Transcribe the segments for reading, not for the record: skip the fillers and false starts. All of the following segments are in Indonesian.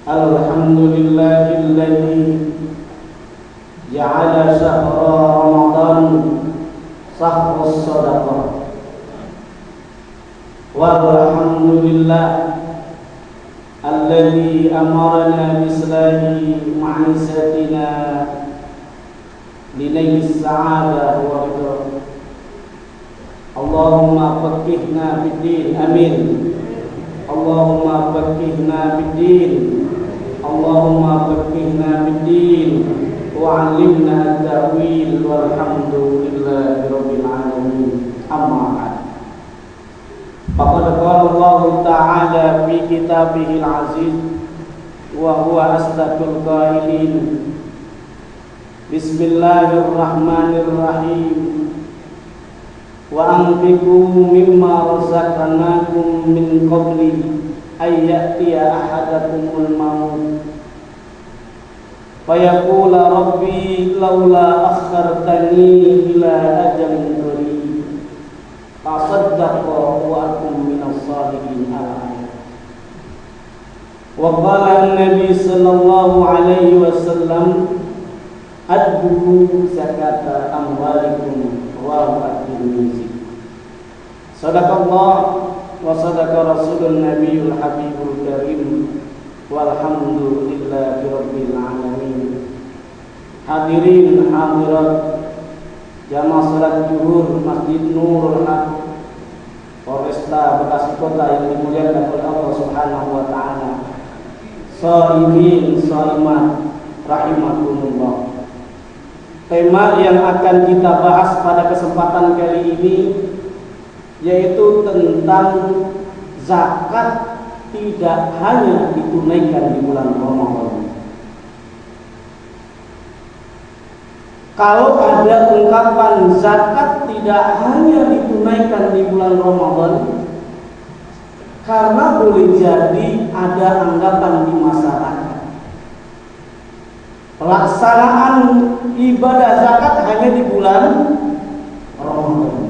Alhamdulillahilladzi ja'ala syahra Ramadan syahrus shadaqah. Walhamdulillah alladzi amarna bislahi ma'isatina linaylis sa'adah wa ridha. Allahumma faqihna fid-din. Amin. Allahumma faqihna fid-din. Allahumma faqihna fid-din wa 'allimna at-ta'wil walhamdulillahi rabbil alamin. Amma ba'd. Faqad qala Allah ta'ala fi kitabihil aziz wa huwa asdaqul qailin. Bismillahirrahmanirrahim. Wa anfiqu mimma razaqnakum min qabli ay ya'tiya ahadakumul maut fayaqula rabbi laula akhartani ila ajalin qarib fasaddaqa wa akum minas salihin. Wa qala an-nabi sallallahu alaihi wasallam adbu zakata amwalikum wa at-Tirmidzi. Sadaqallah wa sadaqa rasulun nabiyul habibul karim walhamdulillahi rabbil alamin. Hadirin hadirat jamaah salat zuhur Masjid Nurul Haq Polresta Bekasi Kota yang dimuliakan oleh Allah Subhanahu wa taala. Shaimin shaimat rahimakumullah. Tema yang akan kita bahas pada kesempatan kali ini yaitu tentang zakat tidak hanya ditunaikan di bulan Ramadan. Kalau ada ungkapan zakat tidak hanya ditunaikan di bulan Ramadan, karena boleh jadi ada anggapan di masyarakat pelaksanaan ibadah zakat hanya di bulan Ramadan.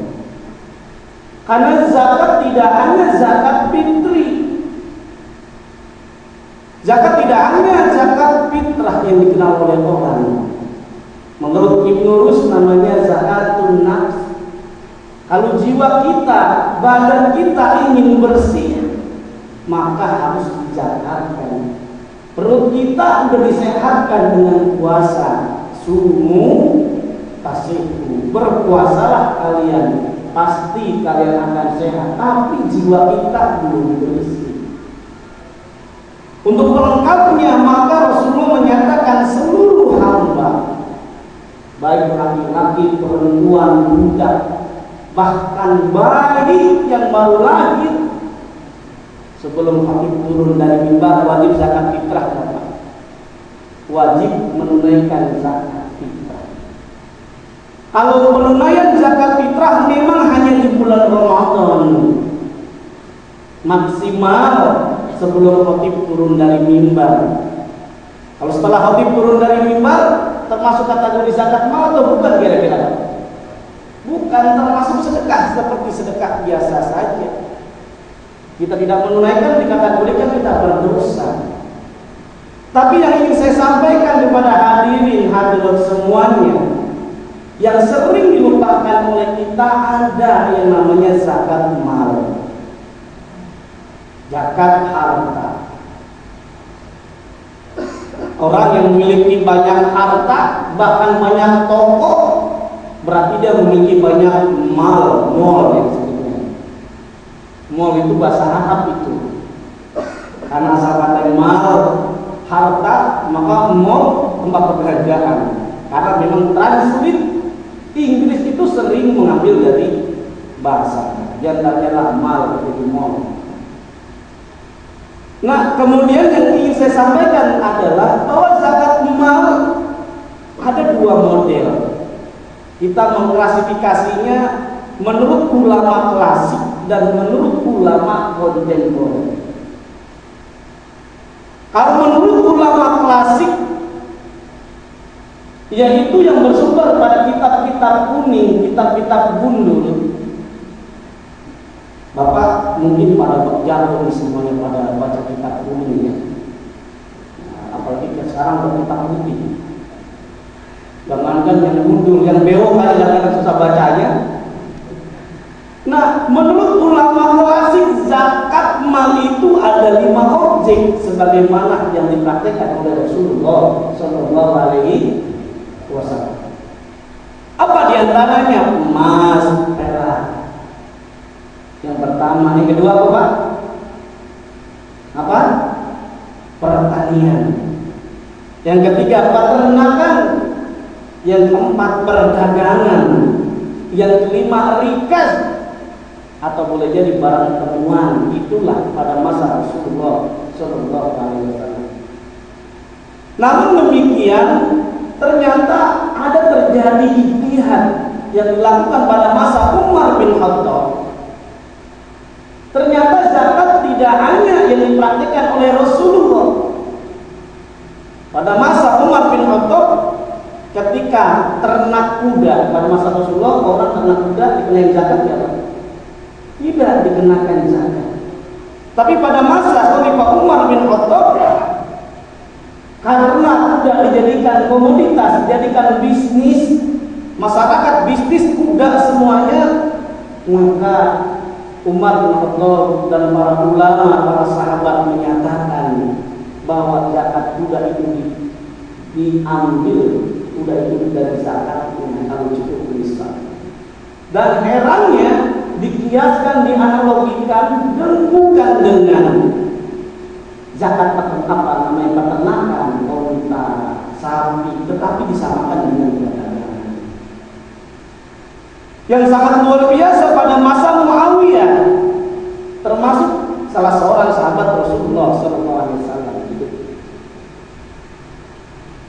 Karena zakat tidak hanya zakat fitri. Zakat tidak hanya zakat fitrah yang dikenal oleh orang. Menurut Ibnu Rus namanya zakatun nafs. Kalau jiwa kita, badan kita ingin bersih, maka harus dizakatkan. Perut kita sudah disehatkan dengan puasa. Sumu tasihu, berpuasalah kalian, pasti kalian akan sehat. Tapi jiwa kita belum bersih. Untuk melengkapnya maka Rasulullah menyatakan seluruh hamba, baik laki-laki, perempuan, budak, bahkan bayi yang baru lahir, sebelum khatib turun dari mimbar wajib zakat fitrah, wajib menunaikan zakat fitrah. Kalau penunaian zakat fitrah memang hanya di bulan Ramadan, maksimal sebelum khatib turun dari mimbar. Kalau setelah khatib turun dari mimbar, termasuk kategori zakat mal atau bukan kira-kira? Bukan, termasuk sedekah seperti sedekah biasa saja. Kita tidak menunaikan dikategorikan kita berdosa. Tapi yang ingin saya sampaikan kepada hadirin hadirat semuanya, yang sering dilupakan oleh kita ada yang namanya zakat mal, zakat harta. Orang yang memiliki banyak harta, bahkan banyak toko, berarti dia memiliki banyak mal, mall yang sebutnya. Mall itu bahasa Arab itu. Karena sahabat mal, harta, maka mall tempat perbelanjaan. Karena memang translate Inggris itu sering mengambil dari bahasa. Jangan mal jadi mall. Nah, kemudian yang ingin saya sampaikan adalah bahwa zakat mal ada dua model. Kita mengklasifikasinya menurut ulama klasik dan menurut ulama kontemporer. Kalau menurut ulama klasik, yaitu yang bersumber pada kitab-kitab kuning, kitab-kitab gundul. Bapak mungkin pada jatuh nih semuanya pada baca kitab kuning ya. Nah, apalagi sekarang udah kitab putih. Jangankan yang mundur, yang bewok aja kadang susah bacanya. Nah, menurut ulama klasik zakat mal itu ada 5 objek sebagaimana yang dipraktikkan oleh Rasulullah Shallallahu Alaihi Wasallam. Apa diantaranya? Emas, perak. Yang pertama, yang kedua apa Pak? Apa? Pertanian. Yang ketiga peternakan. Yang keempat perdagangan. Yang kelima rikas atau boleh jadi barang temuan. Itulah pada masa Rasulullah Shallallahu Alaihi Wasallam. Namun demikian ternyata ada terjadi ijtihad yang dilakukan pada masa Umar bin Khattab. Ternyata zakat tidak hanya yang dipraktikkan oleh Rasulullah. Pada masa Umar bin Khattab, ketika ternak kuda pada masa Rasulullah, orang ternak kuda dikenakan zakat ya Pak? Tidak dikenakan zakat. Tapi pada masa Khalifah Umar bin Khattab, karena kuda dijadikan komoditas, dijadikan bisnis, masyarakat bisnis kuda semuanya, maka Umar bin Khattab dan para ulama, para sahabat menyatakan bahwa zakat kuda itu diambil, kuda itu dari zakat kalau cukup nisab. Dan herannya dikiaskan, dianalogikan dan bukan dengan zakat peternakan, unta, sapi, tetapi disamakan dengan perdagangan. Yang sangat luar biasa pada masa Muawiyah, termasuk salah seorang sahabat Rasulullah SAW.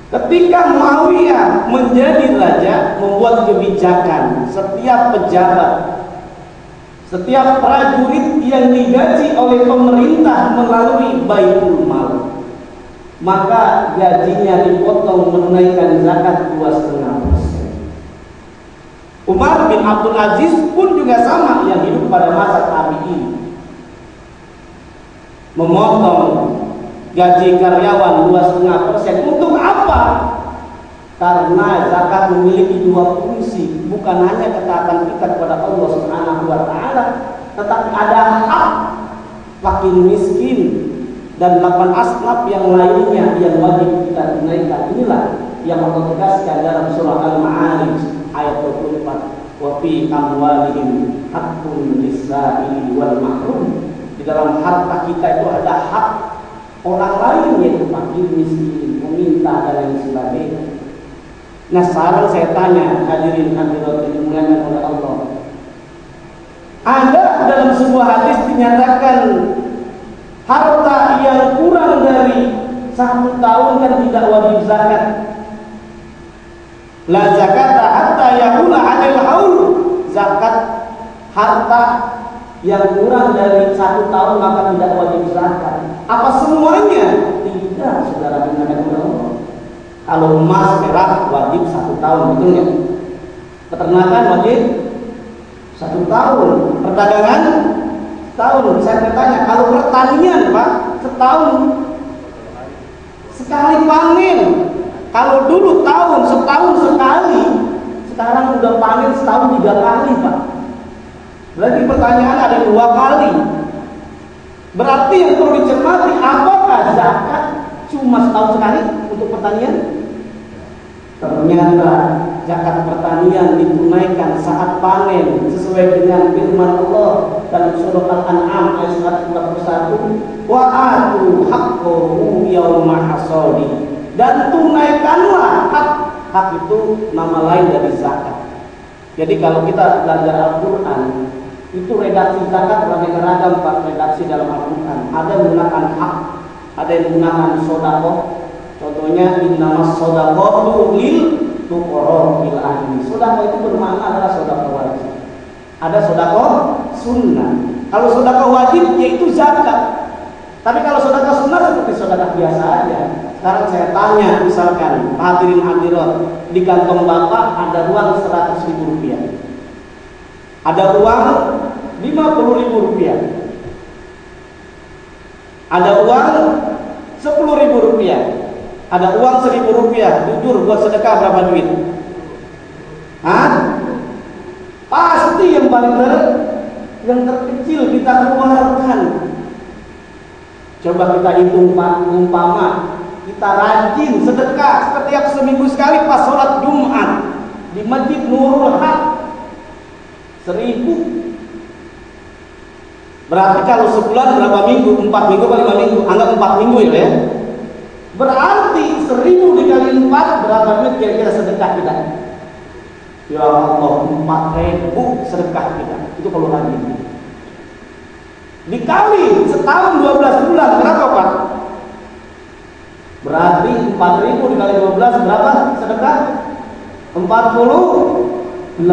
Ketika Muawiyah menjadi raja, membuat kebijakan setiap pejabat, setiap prajurit yang digaji oleh pemerintah melalui Baitul Mal, maka gajinya dipotong menunaikan zakat 2,5%. Umar bin Abdul Aziz pun juga sama, yang hidup pada masa tabi'in, memotong gaji karyawan 2,5%. Untuk apa? Karena zakat memiliki 2 fungsi, bukan hanya ketaatan kita kepada Allah Subhanahu wa taala, tetapi ada hak fakir miskin dan 8 asnaf yang lainnya yang wajib kita tunaikan. Inilah yang Allah tegaskan dalam surah Al-Ma'arij ayat 24, wa fi amwalihim haqqun lis-sa'ili wal mahrum. Di dalam harta kita itu ada hak orang lain, yaitu fakir miskin, meminta dan lain sebagainya. Nah, sekarang saya tanya hadirin hadirat yang dimuliakan oleh Allah, ada dalam sebuah hadis dinyatakan harta yang kurang dari 1 tahun kan tidak wajib zakat. La zakata hatta yahula 'anil haul. Zakat harta yang kurang dari 1 tahun maka tidak wajib zakat. Apa semuanya? Tidak, saudara dimuliakan oleh Allah. Kalau emas, perak wajib 1 tahun, betul ya? Peternakan wajib 1 tahun, perdagangan setahun. Saya bertanya, kalau pertanian Pak, setahun sekali panen. Kalau dulu setahun sekali, sekarang udah panen setahun 3 kali Pak. Berarti pertanyaan ada 2 kali. Berarti yang perlu dicermati, apakah zakat cuma setahun sekali untuk pertanian? Ternyata zakat pertanian ditunaikan saat panen sesuai dengan firman Allah dalam surah Al-An'am ayat 141, wa atu haqqahu yauma hasadi. Dan tunaikanlah hak itu nama lain dari zakat. Jadi kalau kita belajar Al-Qur'an, itu redaksi zakat beraneka ragam Pak, redaksi dalam Al-Qur'an. Ada yang menggunakan hak, ada yang menggunakan sedekah. Contohnya innamas shadaqatu lil fuqara bil ahli. Sedekah itu bermakna adalah sedekah wajib. Ada sedekah sunnah. Kalau sedekah wajib yaitu zakat. Tapi kalau sedekah sunnah seperti sedekah biasa aja. Sekarang saya tanya, misalkan hadirin hadirat, di kantong Bapak ada uang 100.000 rupiah. Ada uang 50.000 rupiah. Ada uang 10.000 rupiah, ada uang 1.000 rupiah, jujur buat sedekah berapa duit? Hah? Pasti yang paling yang terkecil kita keluarkan. Coba kita hitung Pak, umpama kita rajin sedekah setiap seminggu sekali pas sholat Jumat di Masjid Nurul Haq 1.000. Berarti kalau sebulan berapa minggu? 4 minggu atau 5 minggu? Anggap 4 minggu ya. Berarti 1.000 dikali 4 berapa duit kira-kira sedekah kita? Ya Allah, 4.000 sedekah kita. Itu kalau rajin. Dikali setahun 12 bulan berapa Pak? Berarti 4.000 dikali 12 berapa sedekah? 48.000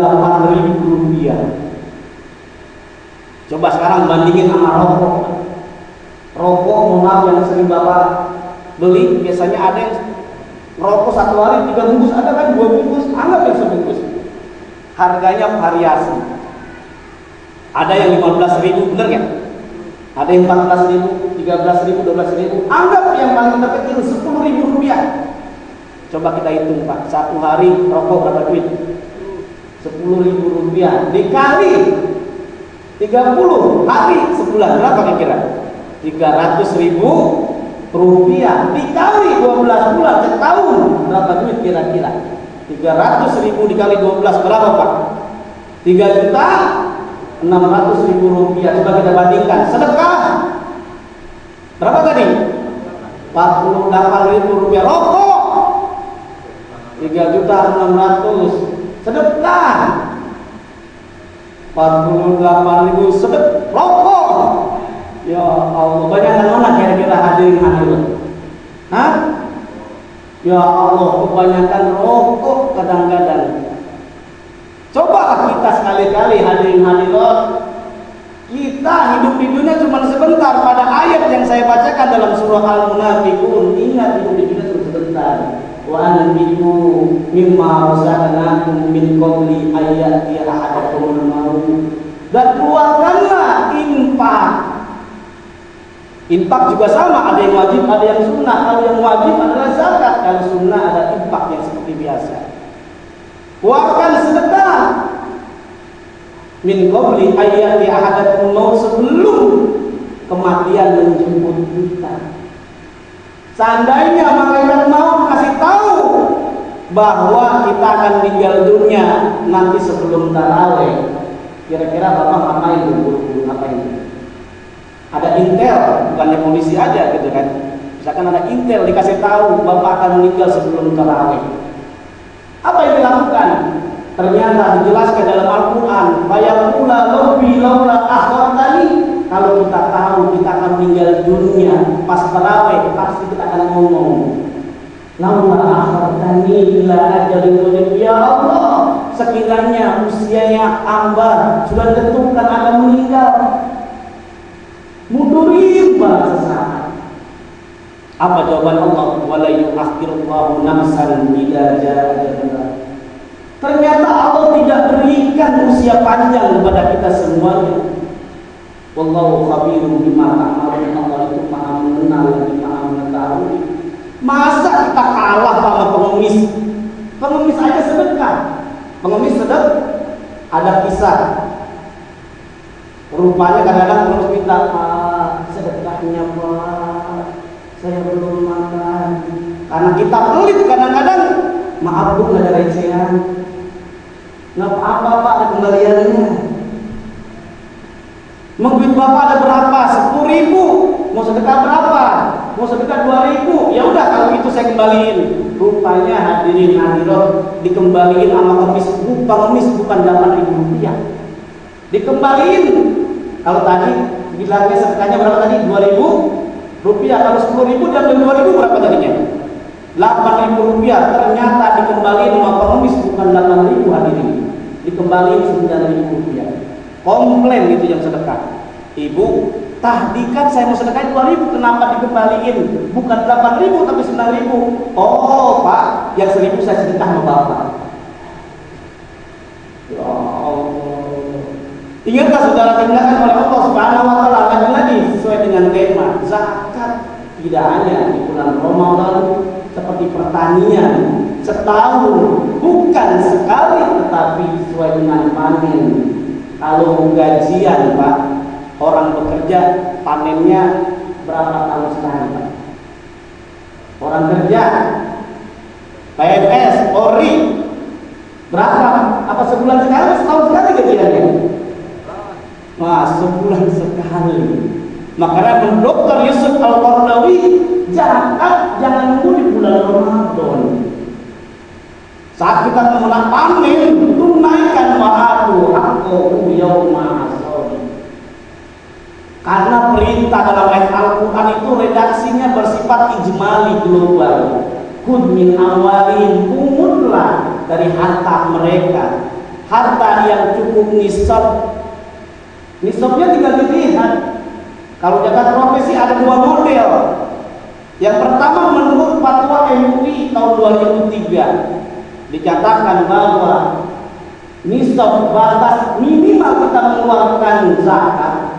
rupiah. Coba sekarang bandingin sama rokok. Rokok mohon yang sering Bapak beli, biasanya ada yang rokok satu hari 3 bungkus, ada kan 2 bungkus, anggap yang sebungkus. Harganya variasi. Ada yang 15.000, bener nggak? Ada yang 14.000, 13.000, 12.000. Anggap yang paling terkecil 10.000 rupiah. Coba kita hitung Pak, satu hari rokok berapa duit? 10.000 rupiah dikali 30 hari sebulan berapa kira-kira? 300.000 rupiah dikali 12 bulan setahun berapa duit kira-kira? 300.000 dikali 12 berapa Pak? 3.600.000 rupiah. Coba kita bandingkan sedekah berapa tadi? 48.000 rupiah. Rokok 3.600.000 sedekah 48.000 sedekah rokok. Ya Allah, banyak mana kira-kira hadirin. Hah? Ya Allah, kebanyakan rokok kadang-kadang. Cobalah kita sekali-kali hadirin hadirat, kita hidup di dunia cuma sebentar. Pada ayat yang saya bacakan dalam surah Al-Munafiqun, ingat hidup di dunia cuma sebentar. Wa anfiqu mimma razaqnakum min qabli ayati ahadakumul maut. Dan keluarkanlah infak. Infak juga sama, ada yang wajib, ada yang sunnah. Kalau yang wajib adalah zakat, kalau sunnah ada infak yang seperti biasa. Keluarkan sedekah min qabli ayati ahadakumul maut, sebelum kematian menjemput kita. Seandainya malaikat maut kasih tahu bahwa kita akan meninggal dunia nanti sebelum tarawih, kira-kira Bapak ngapain buru-buru ngapain? Ada intel, bukannya polisi aja gitu kan. Misalkan ada intel dikasih tahu Bapak akan meninggal sebelum tarawih. Apa yang dilakukan? Ternyata dijelaskan dalam Al-Quran, fayaqula rabbi laula akhartani. Kalau kita tahu kita akan meninggal dunia pas tarawih, pasti kita akan ngomong, laula akhartani ila ajalin qarib. Ya Allah, sekiranya usianya hamba sudah ditentukan akan meninggal, mundurin pada sesaat. Apa jawaban Allah? Wala yu'akhirullahu nafsan idza jaa ajaluha. Ternyata Allah tidak berikan usia panjang kepada kita semuanya. Wallahu khabirun bima ta'malun. Allah itu Maha mengenal lagi Maha mengetahui. Masa kita kalah sama pengemis? Pengemis aja sedekah. Pengemis sedekah. Ada kisah. Rupanya kadang-kadang pengemis minta, Pak, sedekahnya Pak, saya belum makan. Karena kita pelit kadang-kadang, maaf Bu, nggak ada recehan. Nggak apa-apa Pak, ada kembaliannya. Duit Bapak ada berapa? 10.000. Mau sedekah berapa? Mau sedekah 2.000. Ya udah kalau itu saya kembaliin. Rupanya hadirin hadirat dikembaliin sama pengemis bukan 8.000 rupiah. Dikembaliin. Kalau tadi bilangnya sedekahnya berapa tadi? 2.000 rupiah. Kalau 10.000 dan 2.000 berapa tadinya? 8.000 rupiah. Ternyata dikembaliin sama pengemis bukan 8.000 hadirin. Dikembaliin 9.000 rupiah. Komplain gitu yang sedekah. Ibu, tadi kan saya mau sedekah 2.000, kenapa dikembaliin? Bukan 8.000 tapi 9.000. Oh Pak, yang 1.000 saya sedekah sama Bapak. Ya Allah. Ingatkah saudara, dimuliakan oleh Allah Subhanahu wa taala, lagi sesuai dengan tema zakat. Tidak hanya di bulan Ramadan seperti pertanian, setahun bukan sekali tetapi sesuai dengan panen. Kalau gajian Pak, orang bekerja panennya berapa tahun sekali Pak? Orang kerja PNS, Polri berapa? Apa sebulan sekali? Setahun sekali gajiannya? Wah, sebulan sekali. Makanya menurut Dr. Yusuf Al-Qaradawi, zakat jangan nunggu di bulan Ramadan. Saat kita mengenal panen, tunaikan wa'atu haqqahu yauma hasadi. Karena perintah dalam ayat Al-Quran itu redaksinya bersifat ijmali global. Khudh min awalin, punggutlah dari harta mereka, harta yang cukup nisab. Nisabnya tinggal dilihat. Kalau zakat profesi ada dua model. Yang pertama menurut fatwa MUI tahun 2003 dikatakan bahwa nisab batas minimal kita mengeluarkan zakat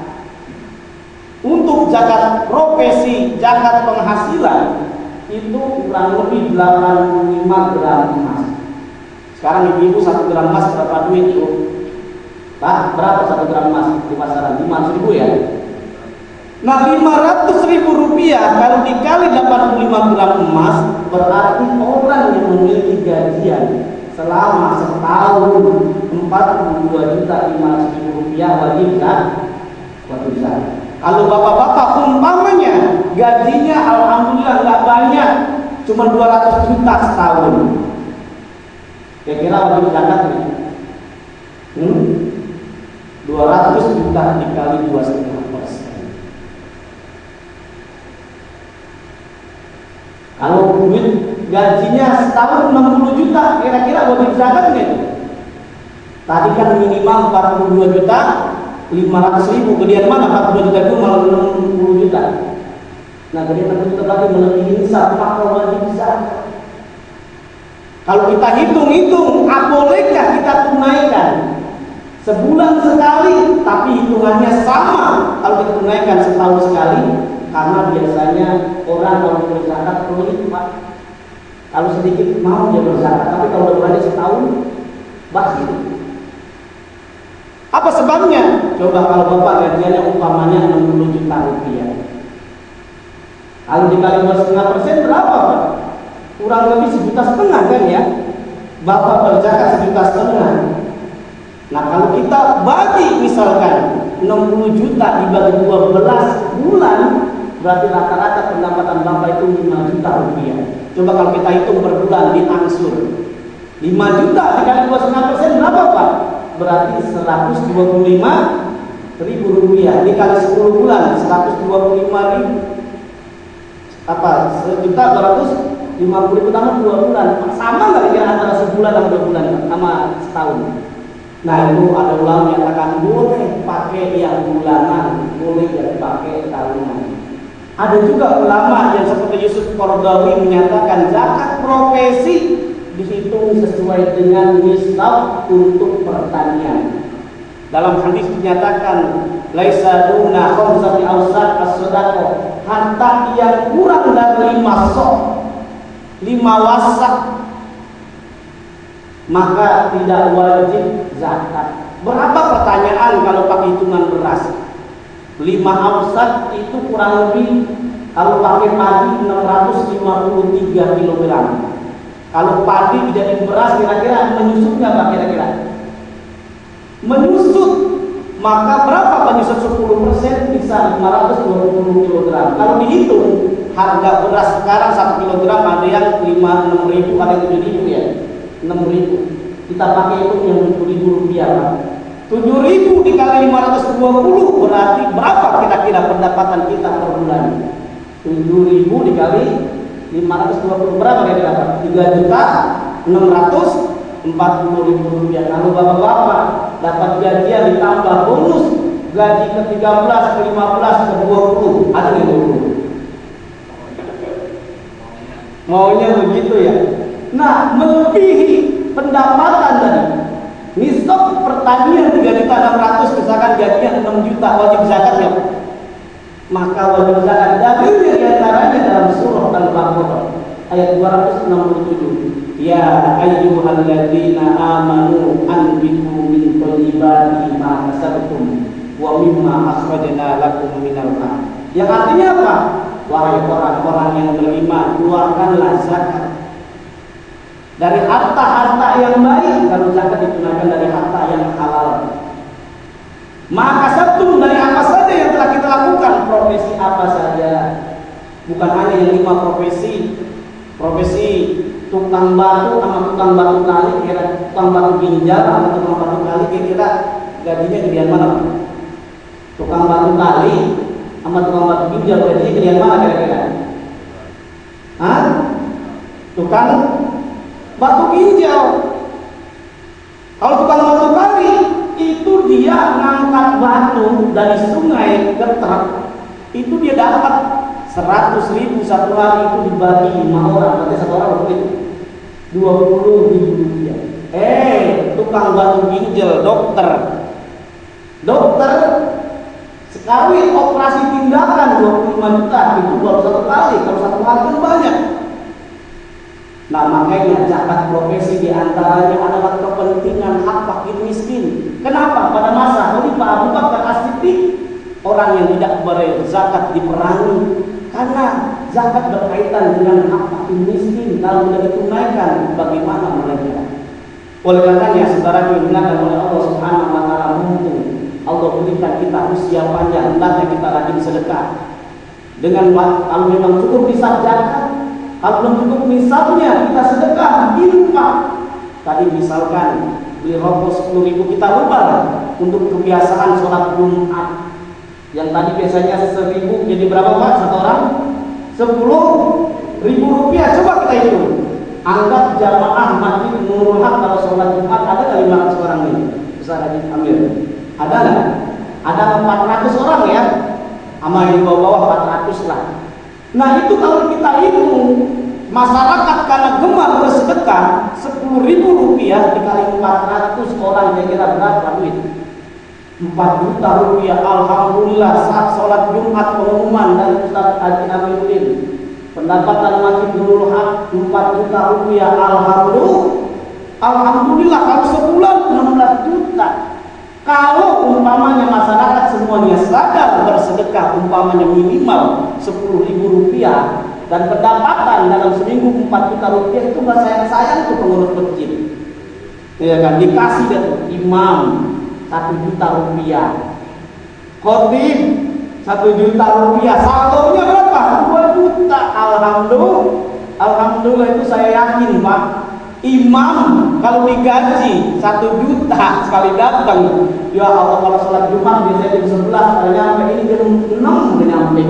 untuk zakat profesi, zakat penghasilan itu kurang lebih 85 gram emas. Sekarang ibu-ibu 1 gram emas berapa duit itu? Pak, berapa 1 gram emas di pasaran? 500.000 ya? Nah, 500.000 rupiah kalau dikali 85 gram emas berarti orang yang memiliki gajian selama setahun 42.500.000 rupiah wajib zakat. Kalau bapak-bapak umpamanya gajinya alhamdulillah nggak banyak, cuma 200 juta setahun, kira-kira wajib zakat nih? 200 juta dikali 2,5%. Kalau duit gajinya setahun 60 juta, kira-kira wajib zakat nggak? Tadi kan minimal 42 juta 500.000, gedean mana 42 juta itu malah 60 juta. Nah, gedean 60 juta tadi melebihi nisab, maka wajib zakat. Kalau kita hitung-hitung, bolehkah kita tunaikan sebulan sekali, tapi hitungannya sama kalau kita tunaikan setahun sekali? Karena biasanya orang kalau berzakat pelit Pak. Kalau sedikit mau dia berzakat, tapi kalau berani setahun basi. Apa sebabnya? Coba kalau bapak gajiannya umpamanya 60 juta rupiah, kalau dikali 2,5% berapa Pak? Kurang lebih 1,5 juta kan ya. Bapak berzakat 1,5 juta. Nah, kalau kita bagi misalkan 60 juta dibagi 12 bulan, berarti rata-rata pendapatan bapak itu 5 juta rupiah. Coba kalau kita hitung per bulan diangsur 5 juta dikali 2,5% berapa Pak? Berarti 125.000 rupiah dikali 10 bulan 125.000 apa? 1.250.000 tambah 2 bulan. Sama nggak kira antara sebulan sama 2 bulan sama setahun? Nah, itu ada ulama yang katakan boleh pakai yang bulanan, boleh pakai tahunan. Ada juga ulama yang seperti Yusuf Qaradawi menyatakan zakat profesi dihitung sesuai dengan nisab untuk pertanian. Dalam hadis dinyatakan laisa duna khamsati awsat as-sadaqah, harta yang kurang dari 5 sok, 5 wasak, maka tidak wajib zakat. Berapa pertanyaan kalau pakai hitungan beras? 5 awsat itu kurang lebih kalau pakai padi 653 kg. Kalau padi dijadiin beras kira-kira menyusut nggak Pak kira-kira? Menyusut. Maka berapa penyusut 10% bisa 520 kg. Kalau dihitung harga beras sekarang 1 kg ada yang 6.000, ada yang 7.000 ya. 6.000. Kita pakai itu yang 7.000 rupiah Pak. 7.000 dikali 520 berarti berapa kira-kira pendapatan kita per bulan? 7.000 dikali 520 berapa kira-kira? 3.640.000 rupiah. Kalau bapak-bapak dapat gajian ditambah bonus gaji ke-13, ke-15, ke-20, ada yang 20. Maunya begitu ya. Nah, melebihi pendapatan tadi. Nisab pertanian 3.600.000 misalkan gajinya 6 juta, wajib zakat ya? Maka wajib zakat. Dalilnya diantara adanya dalam surah Al-Baqarah ayat 267. Ya ayyuhalladzina amanu anfiqu min thayyibati ma kasabtum wa mimma akhrajna lakum minal ardh. Yang artinya apa? Wahai orang-orang yang beriman, keluarkanlah zakat dari harta-harta yang baik. Kalau zakat ditunaikan dari harta yang halal. Maka satu dari apa saja yang telah kita lakukan, profesi apa saja. Bukan hanya yang 5 profesi. Profesi tukang batu sama tukang batu kali, kira tukang batu ginjal sama tukang batu kali, kira gajinya gedean mana? Tukang batu kali sama tukang batu ginjal gajinya gedean mana kira-kira? Hah? Tukang batu ginjal. Kalau tukang batu kali itu dia ngangkat batu dari sungai ke truk, itu dia dapat 100.000 satu hari, itu dibagi 5 orang, berarti satu orang berapa itu? 20.000 rupiah. Tukang batu ginjal, dokter sekali operasi tindakan 25 juta, itu baru satu kali. Kalau satu kali kan banyak. Nah, makanya zakat profesi diantaranya adalah kepentingan hak fakir miskin. Kenapa? Pada masa Khalifah Abu Bakar As-Siddiq, orang yang tidak berzakat diperangi karena zakat berkaitan dengan hak fakir miskin. Kalau tidak ditunaikan, bagaimana mereka? Oleh karenanya, saudara dimuliakan oleh Allah Subhanahu wa taala, mumpung Allah berikan kita usia panjang, hendaknya kita rajin sedekah. Dengan kalau memang cukup nisab zakat, kalau belum cukup nisabnya, kita sedekah, infak. Tadi misalkan beli rokok 10.000, kita rubah untuk kebiasaan sholat Jumat. Yang tadi biasanya 1.000 jadi berapa Pak satu orang? 10.000 rupiah. Coba kita hitung. Anggap jamaah masjid Nurul Haq kalau sholat Jumat ada nggak 500 orang ini? Besar Haji Amir. Ada nggak? Ada 400 orang ya. Sama yang bawah-bawah 400 lah. Nah itu kalau kita hitung, masyarakat karena gemar bersedekah 10.000 rupiah dikali 400 orang, kira-kira berapa duit? 4 juta rupiah. Alhamdulillah, saat sholat Jumat pengumuman dari Ustaz Haji Amiruddin, pendapatan masjid Nurul Haq 4 juta rupiah. Alhamdulillah, kalau sebulan 16 juta. Kalau umpamanya masyarakat semuanya sadar bersedekah, umpamanya minimal 10.000 rupiah, dan pendapatan dalam seminggu 4 juta rupiah, itu nggak sayang-sayang tuh pengurus masjid. Ya kan, dikasih deh imam 1 juta rupiah, khotib 1 juta rupiah, saldonya berapa? 2 juta. Alhamdulillah itu saya yakin Pak. Imam kalau digaji 1 juta sekali datang, ya Allah, kalau sholat Jumat biasanya jam 11 ada nyampe, ini jam 6 udah nyampe.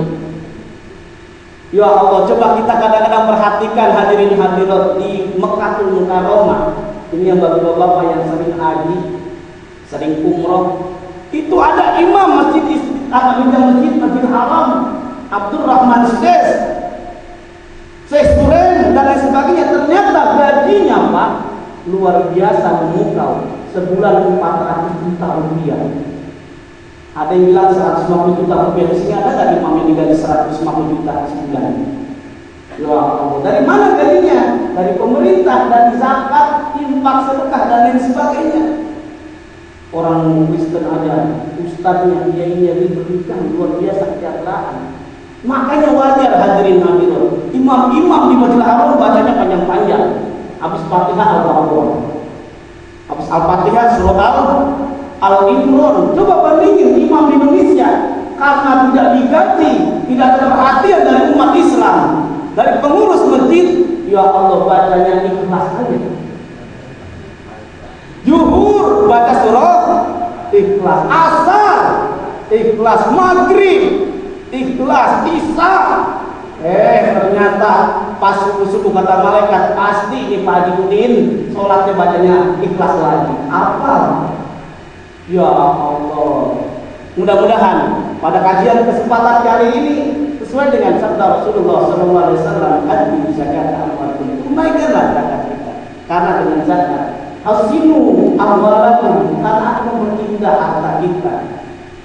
Ya Allah, coba kita kadang-kadang perhatikan hadirin hadirat di Mekkatul Mukarramah. Ini yang bapak-bapak yang sering haji, sering umroh, itu ada imam masjid Masjid Haram, Abdurrahman Syekh Suren dan lain sebagainya. Ternyata gajinya Pak luar biasa, memukau, sebulan 400 juta rupiah. Ada yang bilang 150 juta rupiah. Di sini ada nggak imam yang digaji 150 juta sebulan? Ya Allah, dari mana gajinya? Dari pemerintah, dari zakat, infak, sedekah dan lain sebagainya. Orang Kristen aja, ustadznya, kiainya diberikan luar biasa kesejahteraan. Makanya wajar hadirin hadirat, imam-imam di Masjidil Haram bacanya panjang-panjang. Habis Fatihah Al-Baqarah, habis Al-Fatihah surah Al-Imran. Coba bandingin imam di Indonesia, karena tidak digaji, tidak ada perhatian dari umat Islam, dari pengurus masjid, ya Allah, bacanya ikhlas aja. Zuhur baca surah ikhlas, asar ikhlas, maghrib ikhlas, isya ternyata pas subuh kata malaikat, pasti ini Pak Haji Udin sholatnya bacanya ikhlas lagi. Apa? Ya Allah, mudah-mudahan pada kajian kesempatan kali ini sesuai dengan sabda Rasulullah SAW, haji zakat amwalikum, tunaikanlah zakat kita, karena dengan zakat hasinu amwalakum, karena akan memperindah harta kita.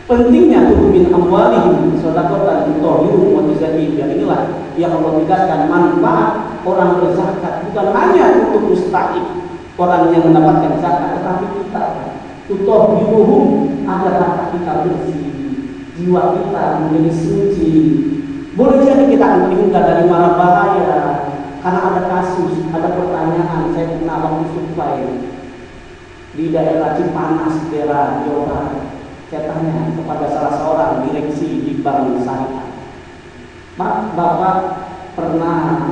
Pentingnya tuh min amwalihim shadaqatan tutahhiruhum wa tuzakkihim. Inilah yang Allah tegaskan manfaat orang berzakat bukan hanya untuk mustahik orang yang mendapatkan zakat, tetapi kita tutahhiruhum agar harta kita bersih, jiwa kita menjadi suci. Boleh jadi kita akan terhindar dari mara bahaya karena ada kasus, ada pertanyaan. Saya pernah waktu survei di daerah Cipanas, daerah Jawa Barat. Saya tanya kepada salah seorang direksi di bank syariah, Pak, Bapak pernah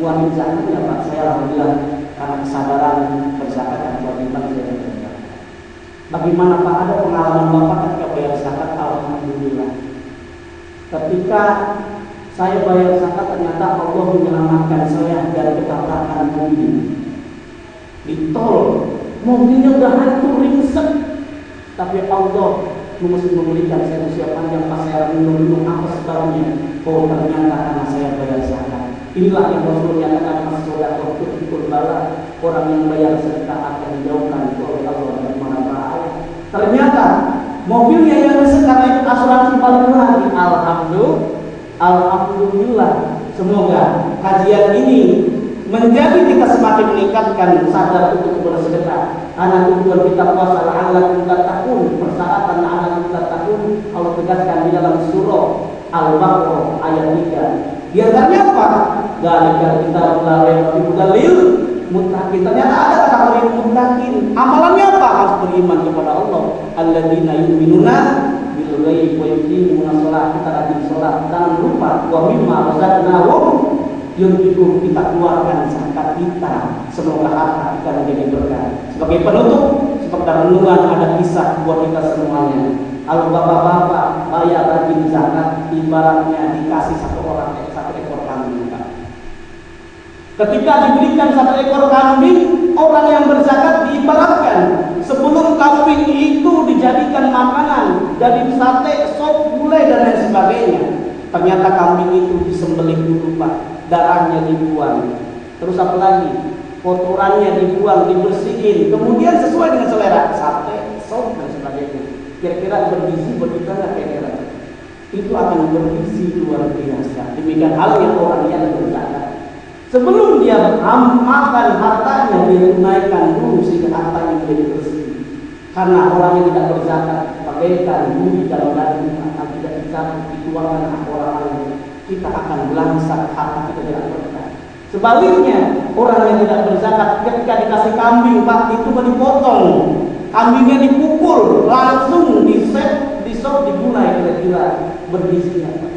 buat zakat ya Pak? Saya alhamdulillah karena kesadaran berzakat dan kewajiban saya berzakat. Bagaimana Pak, ada pengalaman Bapak ketika bayar zakat? Alhamdulillah. Ketika saya bayar zakat ternyata Allah menyelamatkan saya dari ketabrakan mobil di tol. Mobilnya udah hancur ringsek, tapi Allah mesti memberikan saya usia panjang pas saya menunggu apa sebabnya. Oh ternyata karena saya bayar zakat. Inilah yang Rasul nyatakan masalah waktu bala, orang yang bayar zakat akan dijauhkan oleh Allah dari mara bahaya. Ternyata mobilnya yang sekarang itu asuransi balik lagi. Alhamdulillah. Semoga kajian ini menjadi kita semakin meningkatkan sadar untuk bersedekah. Karena tujuan kita puasa la'allakum tattaqun, persyaratan la'allakum tattaqun Allah tegaskan di dalam surah Al-Baqarah ayat 3. Di antaranya apa? Dzalika kitabul la raiba fihi hudal lil muttaqin. Ternyata ada kategori muttaqin. Amalannya apa? Harus beriman kepada Allah. Alladzina yu'minuna bil ghaibi wa yuqimuna shalah. Kita rajin salat. Jangan lupa wa mimma razaqnahum yunfiqun, kita keluarkan zakat kita. Semoga harta kita menjadi berkah. Sebagai penutup, seperti renungan ada kisah buat kita semuanya. Kalau bapak-bapak bayar rajin zakat, ibaratnya dikasih satu ekor kambing. Ketika diberikan satu ekor kambing, orang yang berzakat diibaratkan sebelum kambing itu dijadikan makanan dari sate, sop, gulai dan lain sebagainya. Ternyata kambing itu disembelih dulu Pak, darahnya dibuang, terus apa lagi? Kotorannya dibuang, dibersihin, kemudian sesuai dengan selera sate, sop dan sebagainya. Kira-kira bergizi begitu nggak kira-kira? Itu akan bergizi luar biasa. Demikian halnya orang yang berzakat. Sebelum dia makan hartanya, dia tunaikan dulu sehingga hartanya menjadi bersih. Karena orang yang tidak berzakat bagaikan bumi dalam daging akan tidak dicampur dituangkan hak orang lain. Kita akan belangsak, harta kita tidak berkah. Sebaliknya, orang yang tidak berzakat ketika dikasih kambing Pak, itu kan dipotong, kambingnya dipukul, langsung disop, dibulai kira-kira bergizinya Pak.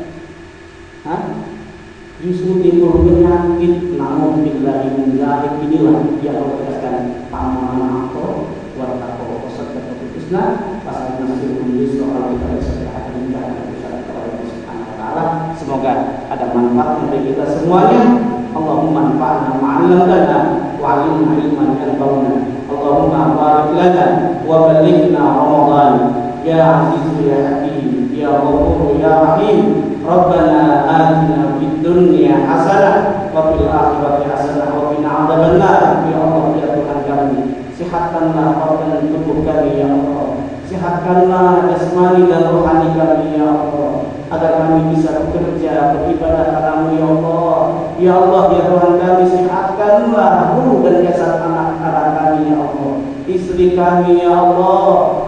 Hah? Justru timbul penyakit. Namun billahi min dzalik, inilah yang Allah tegaskan pamanah atau wartaqo wasaqat putusna pasal nasir menulis soal kita akan menjaga usaha kepada Allah Subhanahu wa taala. Semoga ada manfaat bagi kita semuanya. Allahumma anfa'na ma'allamtana wa 'allimna ilman yanfa'una. Allahumma barik lana wa ballighna Ramadan ya aziz ya hakim ya ghafur ya rahim. Rabbana atina fid dunya hasanah wa fil akhirati hasanah wa qina adzabannar. Ya Allah ya Tuhan kami, sehatkanlah organ tubuh kami ya Allah, sehatkanlah jasmani dan rohani kami ya Allah, agar kami bisa bekerja beribadah kepadamu ya Allah. Ya Allah ya Tuhan kami, sehatkanlah ruh dan jasad anak-anak kami ya Allah, istri kami ya Allah,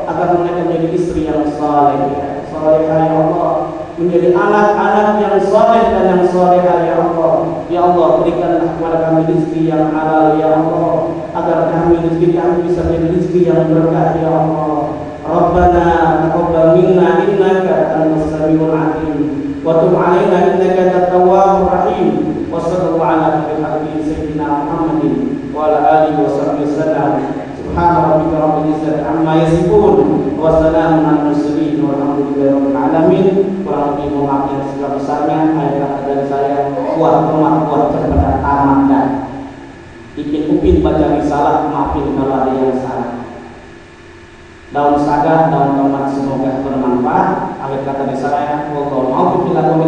agar mereka menjadi istri yang saleh salehah ya Allah, menjadi anak-anak yang saleh dan yang salehah ya Allah. Ya Allah berikanlah kepada kami rezeki yang halal ya Allah, agar kami rezeki kami bisa menjadi rezeki yang berkah ya Allah. Rabbana taqabbal minna innaka antas samiul alim wa tub 'alaina innaka antat tawwabur rahim. Wa sallallahu ala nabiyyina sayyidina Muhammadin wa ala alihi wa sahbihi wasallam. Subhana rabbika rabbil izzati amma yasifun wa salamun alal mursalin walhamdulillahi rabbil alamin. Kurang lebih mohon maaf yang sebesar-besarnya. Akhir kata dari saya, buat kepada tamat dan Ipin Upin baca risalah, maafin kalau ada yang salah. Daun saga, daun tomat, semoga bermanfaat. Akhir kata dari saya, wallahu a'lam bishawab.